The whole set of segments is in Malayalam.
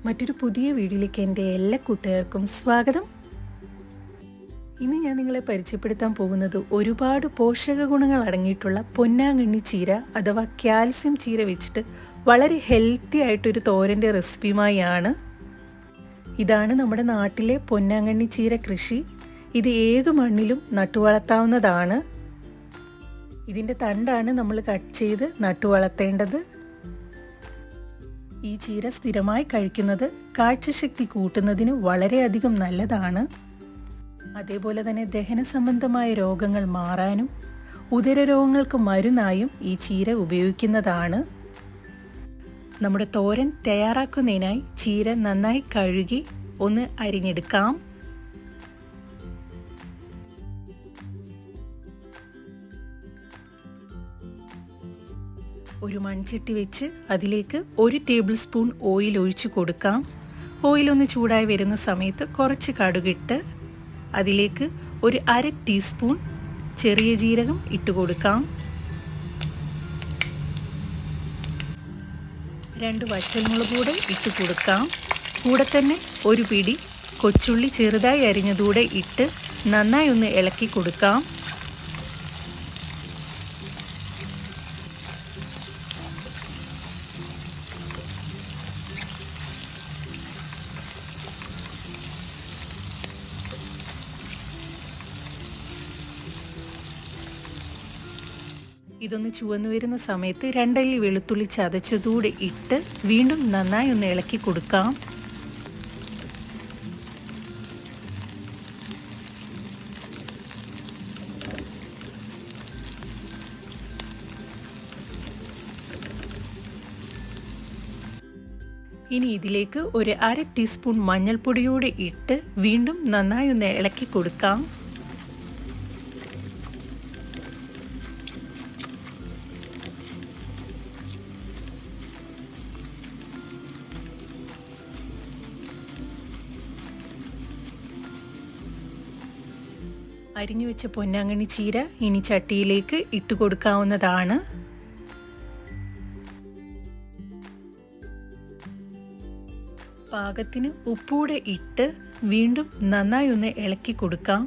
മറ്റൊരു പുതിയ വീഡിയോയിലേക്ക് എൻ്റെ എല്ലാ കൂട്ടുകാർക്കും സ്വാഗതം. ഇന്ന് ഞാൻ നിങ്ങളെ പരിചയപ്പെടുത്താൻ പോകുന്നത് ഒരുപാട് പോഷക ഗുണങ്ങൾ അടങ്ങിയിട്ടുള്ള പൊന്നാങ്കണ്ണി ചീര അഥവാ കാൽസ്യം ചീര വെച്ചിട്ട് വളരെ ഹെൽത്തി ആയിട്ടൊരു തോരൻ്റെ റെസിപ്പിയുമായാണ്. ഇതാണ് നമ്മുടെ നാട്ടിലെ പൊന്നാങ്കണ്ണി ചീര കൃഷി. ഇത് ഏതു മണ്ണിലും നട്ടുവളർത്താവുന്നതാണ്. ഇതിൻ്റെ തണ്ടാണ് നമ്മൾ കട്ട് ചെയ്ത് നട്ടുവളർത്തേണ്ടത്. ഈ ചീര സ്ഥിരമായി കഴിക്കുന്നത് കാഴ്ചശക്തി കൂട്ടുന്നതിന് വളരെയധികം നല്ലതാണ്. അതേപോലെ തന്നെ ദഹന സംബന്ധമായ രോഗങ്ങൾ മാറാനും ഉദരരോഗങ്ങൾക്ക് മരുന്നായും ഈ ചീര ഉപയോഗിക്കുന്നതാണ്. നമ്മുടെ തോരൻ തയ്യാറാക്കുന്നതിനായി ചീര നന്നായി കഴുകി ഒന്ന് അരിഞ്ഞെടുക്കാം. ഒരു മൺചട്ടി വെച്ച് അതിലേക്ക് 1 ടേബിൾ സ്പൂൺ ഓയിൽ ഒഴിച്ചു കൊടുക്കാം. ഓയിലൊന്ന് ചൂടായി വരുന്ന സമയത്ത് കുറച്ച് കടുകിട്ട് അതിലേക്ക് ഒരു 1/2 ടീസ്പൂൺ ചെറിയ ജീരകം ഇട്ട് കൊടുക്കാം. 2 വറ്റൽമുളക് കൂടെ ഇട്ട് കൊടുക്കാം. കൂടെ തന്നെ ഒരു പിടി കൊച്ചുള്ളി ചെറുതായി അരിഞ്ഞതൂടെ ഇട്ട് നന്നായി ഒന്ന് ഇളക്കി കൊടുക്കാം. ഇതൊന്ന് ചുവന്നു വരുന്ന സമയത്ത് 2 അല്ലി വെളുത്തുള്ളി ചതച്ചതൂടെ ഇട്ട് വീണ്ടും നന്നായി ഒന്ന് ഇളക്കി കൊടുക്കാം. ഇനി ഇതിലേക്ക് ഒരു 1/2 ടീസ്പൂൺ മഞ്ഞൾപ്പൊടിയോടെ ഇട്ട് വീണ്ടും നന്നായി ഒന്ന് ഇളക്കി കൊടുക്കാം. അരിഞ്ഞു വെച്ച പൊന്നാങ്കണ്ണി ചീര ഇനി ചട്ടിയിലേക്ക് ഇട്ട് കൊടുക്കാവുന്നതാണ്. പാകത്തിന് ഉപ്പൂടെ ഇട്ട് വീണ്ടും നന്നായി ഒന്ന് ഇളക്കി കൊടുക്കാം.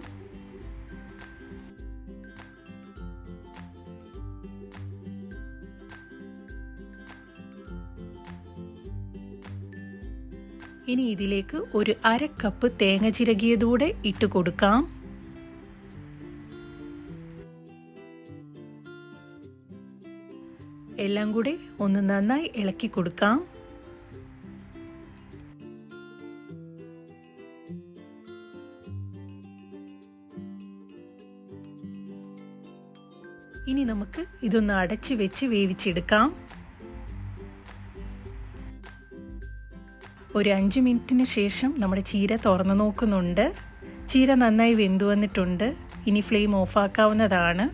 ഇനി ഇതിലേക്ക് ഒരു 1/2 കപ്പ് തേങ്ങ ചിരകിയതൂടെ ഇട്ട് കൊടുക്കാം. എല്ലാം കൂടി ഒന്ന് നന്നായി ഇളക്കി കൊടുക്കാം. ഇനി നമുക്ക് ഇതൊന്ന് അടച്ചു വെച്ച് വേവിച്ചെടുക്കാം. ഒരു 5 മിനിറ്റിന് ശേഷം നമ്മുടെ ചീര തുറന്നു നോക്കുന്നുണ്ട്. ചീര നന്നായി വെന്തു വന്നിട്ടുണ്ട്. ഇനി ഫ്ലെയിം ഓഫാക്കാവുന്നതാണ്.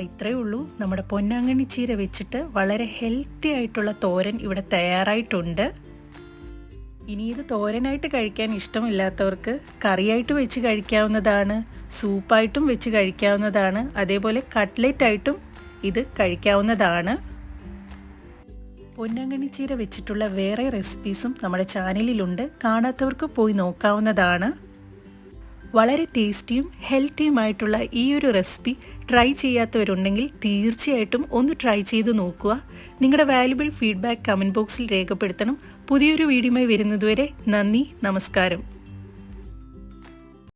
ഇത്രയേ ഉള്ളൂ. നമ്മുടെ പൊന്നാങ്കണ്ണി ചീര വെച്ചിട്ട് വളരെ ഹെൽത്തി ആയിട്ടുള്ള തോരൻ ഇവിടെ തയ്യാറായിട്ടുണ്ട്. ഇനി ഇത് തോരനായിട്ട് കഴിക്കാൻ ഇഷ്ടമില്ലാത്തവർക്ക് കറിയായിട്ട് വെച്ച് കഴിക്കാവുന്നതാണ്, സൂപ്പായിട്ടും വെച്ച് കഴിക്കാവുന്നതാണ്, അതേപോലെ കട്ട്ലറ്റ് ആയിട്ടും ഇത് കഴിക്കാവുന്നതാണ്. പൊന്നാങ്കണ്ണി ചീര വെച്ചിട്ടുള്ള വേറെ റെസിപ്പീസും നമ്മുടെ ചാനലിലുണ്ട്. കാണാത്തവർക്ക് പോയി നോക്കാവുന്നതാണ്. വളരെ ടേസ്റ്റിയും ഹെൽത്തിയുമായിട്ടുള്ള ഈ ഒരു റെസിപ്പി ട്രൈ ചെയ്യാത്തവരുണ്ടെങ്കിൽ തീർച്ചയായിട്ടും ഒന്ന് ട്രൈ ചെയ്ത് നോക്കുക. നിങ്ങളുടെ വാല്യുബിൾ ഫീഡ്ബാക്ക് കമൻറ്റ് ബോക്സിൽ രേഖപ്പെടുത്തണം. പുതിയൊരു വീഡിയോയുമായി വരുന്നതുവരെ നന്ദി, നമസ്കാരം.